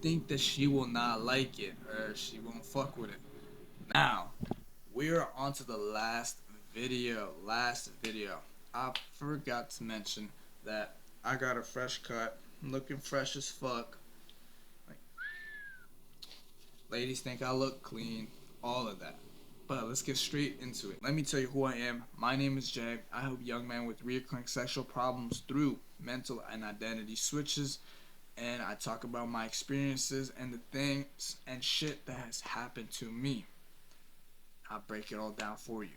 think that she will not like it or she won't fuck with it. Now, we're on to the last video. Last video. I forgot to mention that I got a fresh cut. I'm looking fresh as fuck. Like, ladies think I look clean. All of that. But let's get straight into it. Let me tell you who I am. My name is Jay. I help young men with recurring sexual problems through mental and identity switches. And I talk about my experiences and the things and shit that has happened to me. I'll break it all down for you.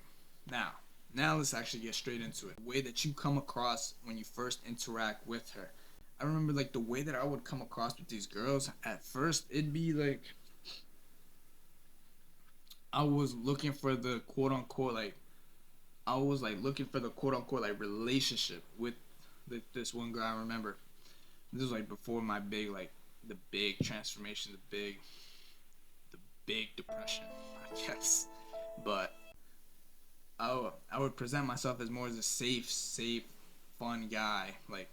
Now let's actually get straight into it. The way that you come across when you first interact with her. I remember like the way that I would come across with these girls at first, it'd be like I was looking for the quote unquote like I was like looking for the quote unquote like relationship with this one girl I remember. This was like before my big like the big transformation, the big depression, I guess. But I would present myself as more as a safe, fun guy. Like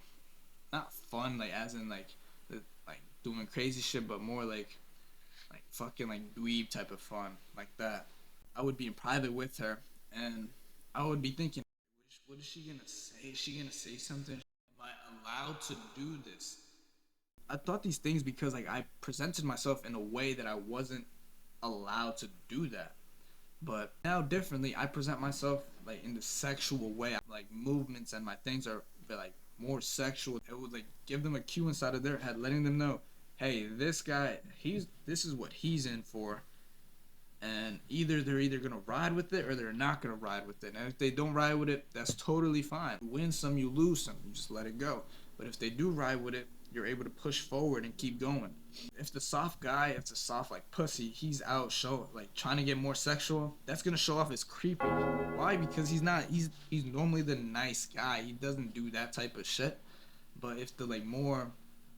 not fun like as in like doing crazy shit, but more like fucking like dweeb type of fun like that. I would be in private with her, and I would be thinking, what is she gonna say? Is she gonna say something? Am I allowed to do this? I thought these things because like I presented myself in a way that I wasn't allowed to do that. But now differently, I present myself like in the sexual way. Like movements and my things are like more sexual. It would like give them a cue inside of their head, letting them know, hey, this guy, this is what he's in for. And they're gonna ride with it or they're not gonna ride with it. And if they don't ride with it, that's totally fine. You win some, you lose some. You just let it go. But if they do ride with it, you're able to push forward and keep going. If the soft guy, if the soft like pussy, he's out show like trying to get more sexual, that's gonna show off as creepy. Why? Because he's normally the nice guy. He doesn't do that type of shit. But if the like more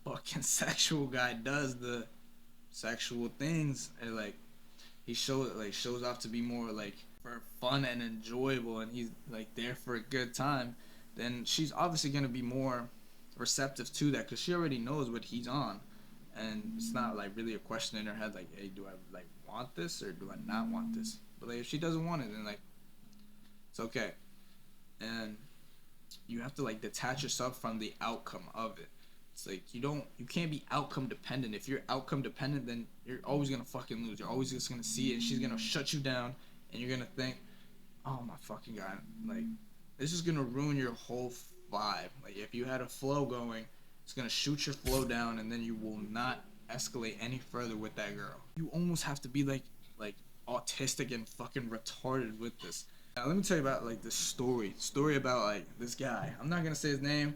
fucking sexual guy does the sexual things and like shows off to be more like for fun and enjoyable and he's like there for a good time, then she's obviously gonna be more receptive to that because she already knows what he's on, and it's not like really a question in her head like, hey, do I like want this or do I not want this? But like if she doesn't want it, then like it's okay, and you have to like detach yourself from the outcome of it. It's like you can't be outcome dependent. If you're outcome dependent, then you're always gonna fucking lose. You're always just gonna see it, and she's gonna shut you down, and you're gonna think, oh my fucking god, like this is gonna ruin your whole vibe. Like if you had a flow going, it's gonna shoot your flow down, and then you will not escalate any further with that girl. You almost have to be like autistic and fucking retarded with this. Now let me tell you about like this story about like this guy. I'm not gonna say his name,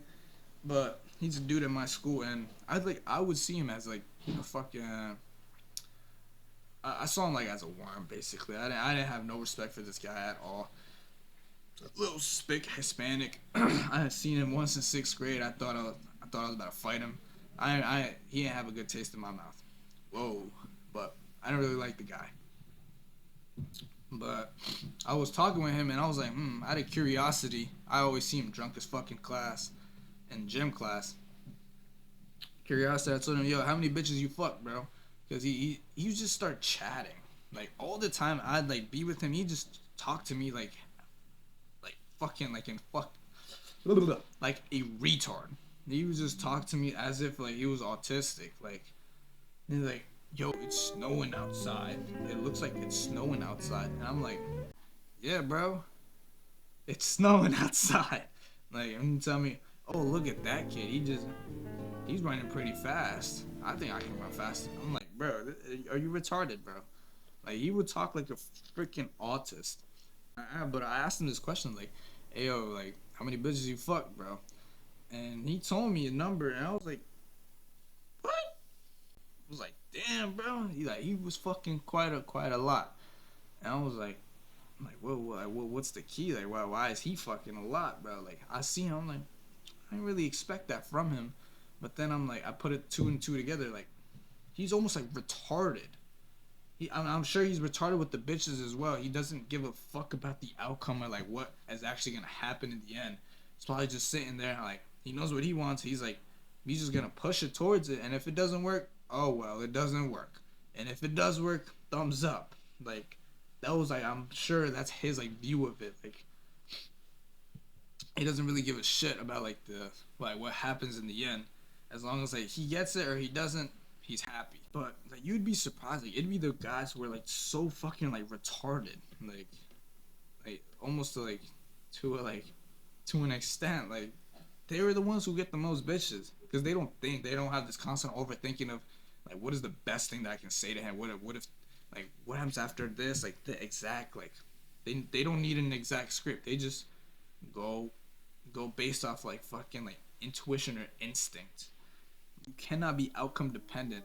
but he's a dude at my school, and I would see him as like a fucking. I saw him like as a worm, basically. I didn't have no respect for this guy at all. A little spick Hispanic. I had seen him once in sixth grade. I thought I was about to fight him. He didn't have a good taste in my mouth. Whoa, but I didn't really like the guy. But I was talking with him, and I was like, out of curiosity, I always see him drunk as fucking class, in gym class. Curiosity, I told him, yo, how many bitches you fuck, bro? Because he would just start chatting. Like, all the time I'd, like, be with him, he'd just talk to me like fucking, like, in fuck, like a retard. He would just talk to me as if, like, he was autistic. Like, he's like, yo, it's snowing outside. It looks like it's snowing outside. And I'm like, yeah, bro, it's snowing outside. Like, and tell me, oh, look at that kid. He's running pretty fast. I think I can run faster. I'm like, bro, are you retarded, bro? Like, he would talk like a freaking autist. But I asked him this question, like, hey, yo, like, how many bitches you fuck, bro? And he told me a number, and I was like, what? I was like, damn, bro. He was fucking quite a lot. And I was like, what's the key? Like, why is he fucking a lot, bro? Like, I see him, I'm like, I didn't really expect that from him. But then I'm like, I put it two and two together. Like, he's almost like retarded. I'm sure he's retarded with the bitches as well. He doesn't give a fuck about the outcome or like what is actually gonna happen in the end. He's probably just sitting there like he knows what he wants. He's just gonna push it towards it, and if it doesn't work, oh well, it doesn't work. And if it does work, thumbs up. Like that was like, I'm sure that's his like view of it. Like he doesn't really give a shit about like the like what happens in the end. As long as like he gets it or he doesn't, he's happy. But like you'd be surprised, like it'd be the guys who are like so fucking like retarded, like almost to a like to an extent, like they were the ones who get the most bitches because they don't think, they don't have this constant overthinking of like what is the best thing that I can say to him, what if like what happens after this, like the exact like they don't need an exact script, they just go based off like fucking like intuition or instinct. You cannot be outcome dependent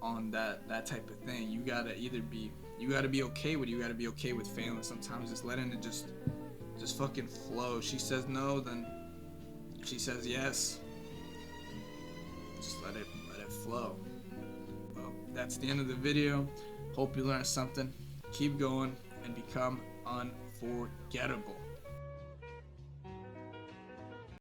on that type of thing. You gotta either be, you gotta be okay with it, you gotta be okay with failing sometimes, just letting it just fucking flow. She says no, then she says yes. Just let it flow. Well, that's the end of the video. Hope you learned something. Keep going and become unforgettable.